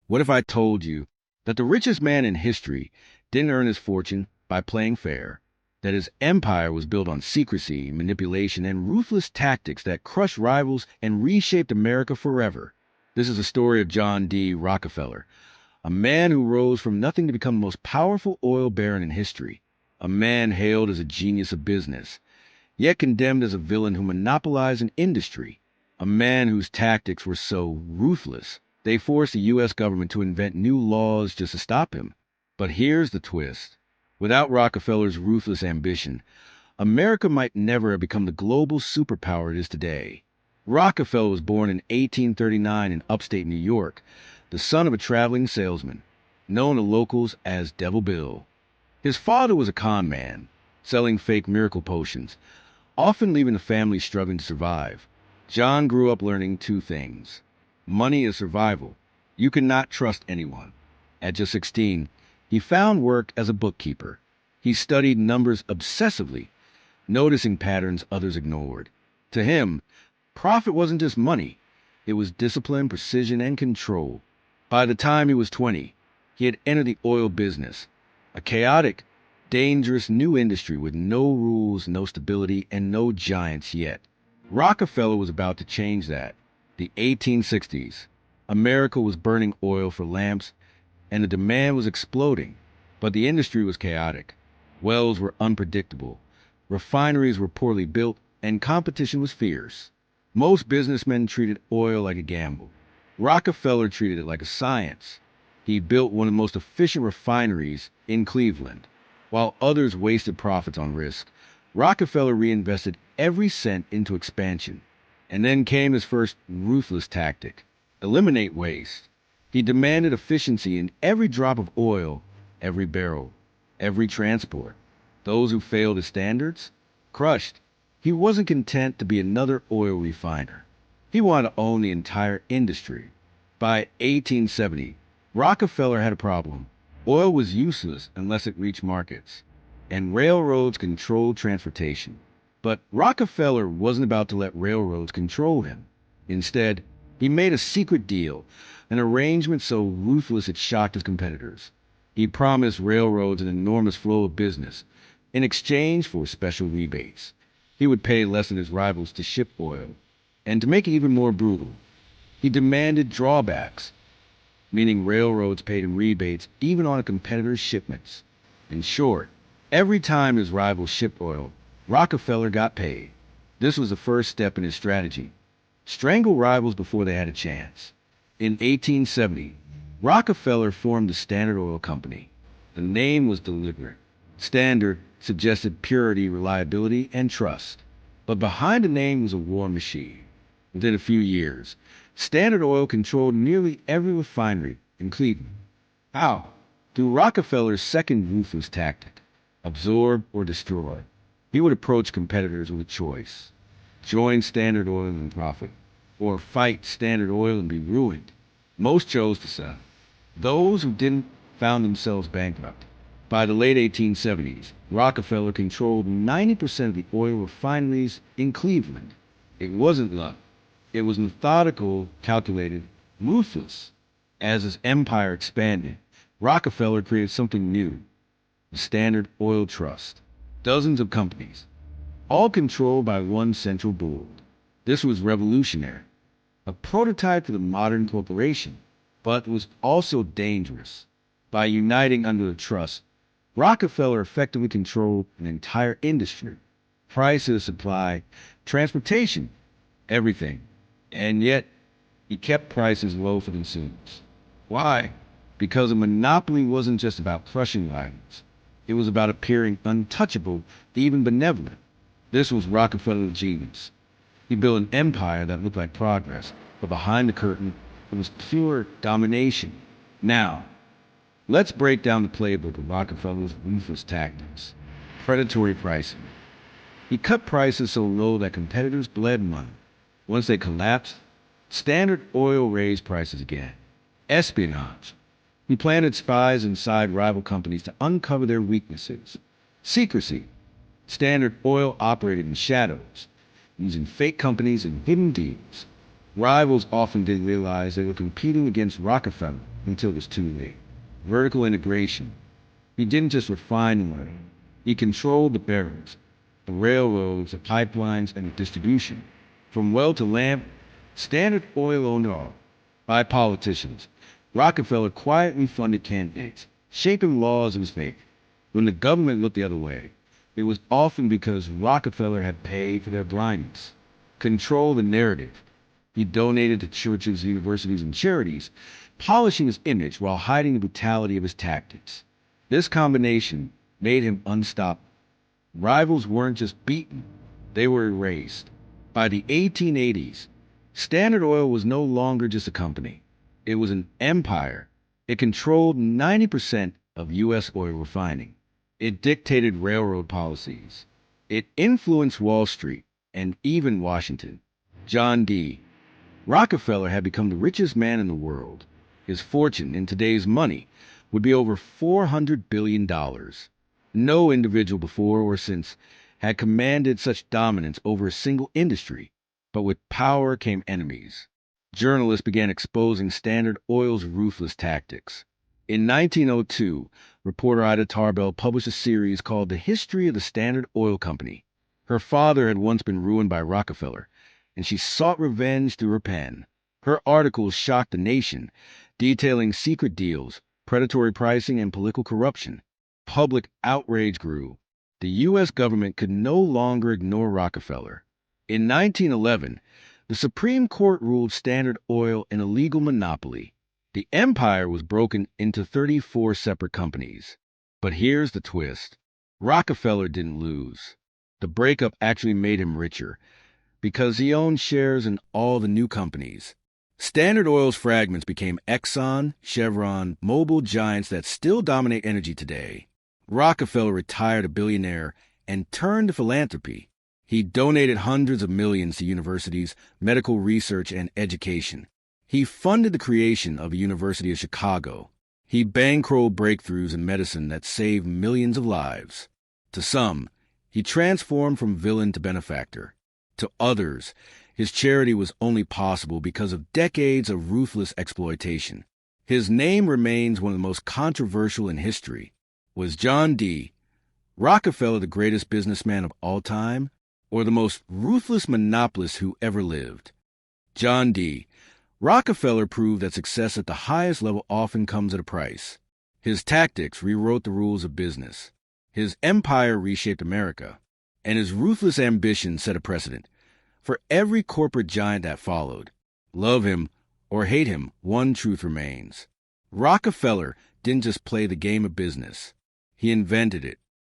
What if I told you that the richest man in history didn't earn his fortune by playing fair? That his empire was built on secrecy, manipulation, and ruthless tactics that crushed rivals and reshaped America forever? This is the story of John D. Rockefeller, a man who rose from nothing to become the most powerful oil baron in history, a man hailed as a genius of business, yet condemned as a villain who monopolized an industry, a man whose tactics were so ruthless they forced the U.S. government to invent new laws just to stop him. But here's the twist. Without Rockefeller's ruthless ambition, America might never have become the global superpower it is today. Rockefeller was born in 1839 in upstate New York, the son of a traveling salesman, known to locals as Devil Bill. His father was a con man, selling fake miracle potions, often leaving the family struggling to survive. John grew up learning two things. Money is survival. You cannot trust anyone. At just 16, he found work as a bookkeeper. He studied numbers obsessively, noticing patterns others ignored. To him, profit wasn't just money. It was discipline, precision, and control. By the time he was 20, he had entered the oil business, a chaotic, dangerous new industry with no rules, no stability, and no giants yet. Rockefeller was about to change that. The 1860s. America was burning oil for lamps, and the demand was exploding. But the industry was chaotic. Wells were unpredictable. Refineries were poorly built, and competition was fierce. Most businessmen treated oil like a gamble. Rockefeller treated it like a science. He built one of the most efficient refineries in Cleveland. While others wasted profits on risk, Rockefeller reinvested every cent into expansion. And then came his first ruthless tactic: eliminate waste. He demanded efficiency in every drop of oil, every barrel, every transport. Those who failed his standards? Crushed. He wasn't content to be another oil refiner. He wanted to own the entire industry. By 1870, Rockefeller had a problem. Oil was useless unless it reached markets, and railroads controlled transportation. But Rockefeller wasn't about to let railroads control him. Instead, he made a secret deal, an arrangement so ruthless it shocked his competitors. He promised railroads an enormous flow of business in exchange for special rebates. He would pay less than his rivals to ship oil. And to make it even more brutal, he demanded drawbacks, meaning railroads paid him rebates even on a competitor's shipments. In short, every time his rivals shipped oil, Rockefeller got paid. This was the first step in his strategy: strangle rivals before they had a chance. In 1870, Rockefeller formed the Standard Oil Company. The name was deliberate. Standard suggested purity, reliability, and trust. But behind the name was a war machine. Within a few years, Standard Oil controlled nearly every refinery in Cleveland. How? Through Rockefeller's second ruthless tactic: absorb or destroy. He would approach competitors with a choice: join Standard Oil and profit, or fight Standard Oil and be ruined. Most chose to sell. Those who didn't found themselves bankrupt. By the late 1870s, Rockefeller controlled 90% of the oil refineries in Cleveland. It wasn't luck. It was methodical, calculated, ruthless. As his empire expanded, Rockefeller created something new: the Standard Oil Trust. Dozens of companies, all controlled by one central board. This was revolutionary, a prototype to the modern corporation, but was also dangerous. By uniting under the trust, Rockefeller effectively controlled an entire industry: prices, supply, transportation, everything. And yet, he kept prices low for consumers. Why? Because a monopoly wasn't just about crushing rivals. It was about appearing untouchable, even benevolent. This was Rockefeller's genius. He built an empire that looked like progress, but behind the curtain, it was pure domination. Now, let's break down the playbook of Rockefeller's ruthless tactics. Predatory pricing. He cut prices so low that competitors bled money. Once they collapsed, Standard Oil raised prices again. Espionage. He planted spies inside rival companies to uncover their weaknesses. Secrecy. Standard Oil operated in shadows, using fake companies and hidden deals. Rivals often didn't realize they were competing against Rockefeller. until it was too late. Vertical integration. He didn't just refine oil. He controlled the barrels, the railroads, the pipelines, and the distribution. From well to lamp, Standard Oil owned all. By politicians, Rockefeller quietly funded candidates, shaping laws in his favor. When the government looked the other way, it was often because Rockefeller had paid for their blindness. Control the narrative. He donated to churches, universities, and charities, polishing his image while hiding the brutality of his tactics. This combination made him unstoppable. Rivals weren't just beaten, they were erased. By the 1880s, Standard Oil was no longer just a company. It was an empire. It controlled 90% of U.S. oil refining. It dictated railroad policies. It influenced Wall Street and even Washington. John D. Rockefeller had become the richest man in the world. His fortune, in today's money, would be over $400 billion. No individual before or since had commanded such dominance over a single industry. But with power came enemies. Journalists began exposing Standard Oil's ruthless tactics. In 1902, reporter Ida Tarbell published a series called The History of the Standard Oil Company. Her father had once been ruined by Rockefeller, and she sought revenge through her pen. Her articles shocked the nation, detailing secret deals, predatory pricing, and political corruption. Public outrage grew. The U.S. government could no longer ignore Rockefeller. In 1911, the Supreme Court ruled Standard Oil an illegal monopoly. The empire was broken into 34 separate companies. But here's the twist. Rockefeller didn't lose. The breakup actually made him richer, because he owned shares in all the new companies. Standard Oil's fragments became Exxon, Chevron, Mobil giants that still dominate energy today. Rockefeller retired a billionaire and turned to philanthropy. He donated hundreds of millions to universities, medical research, and education. He funded the creation of the University of Chicago. He bankrolled breakthroughs in medicine that saved millions of lives. To some, he transformed from villain to benefactor. To others, his charity was only possible because of decades of ruthless exploitation. His name remains one of the most controversial in history. Was John D. Rockefeller the greatest businessman of all time, or the most ruthless monopolist who ever lived? John D. Rockefeller proved that success at the highest level often comes at a price. His tactics rewrote the rules of business. His empire reshaped America, and his ruthless ambition set a precedent for every corporate giant that followed. Love him or hate him, one truth remains. Rockefeller didn't just play the game of business. He invented it.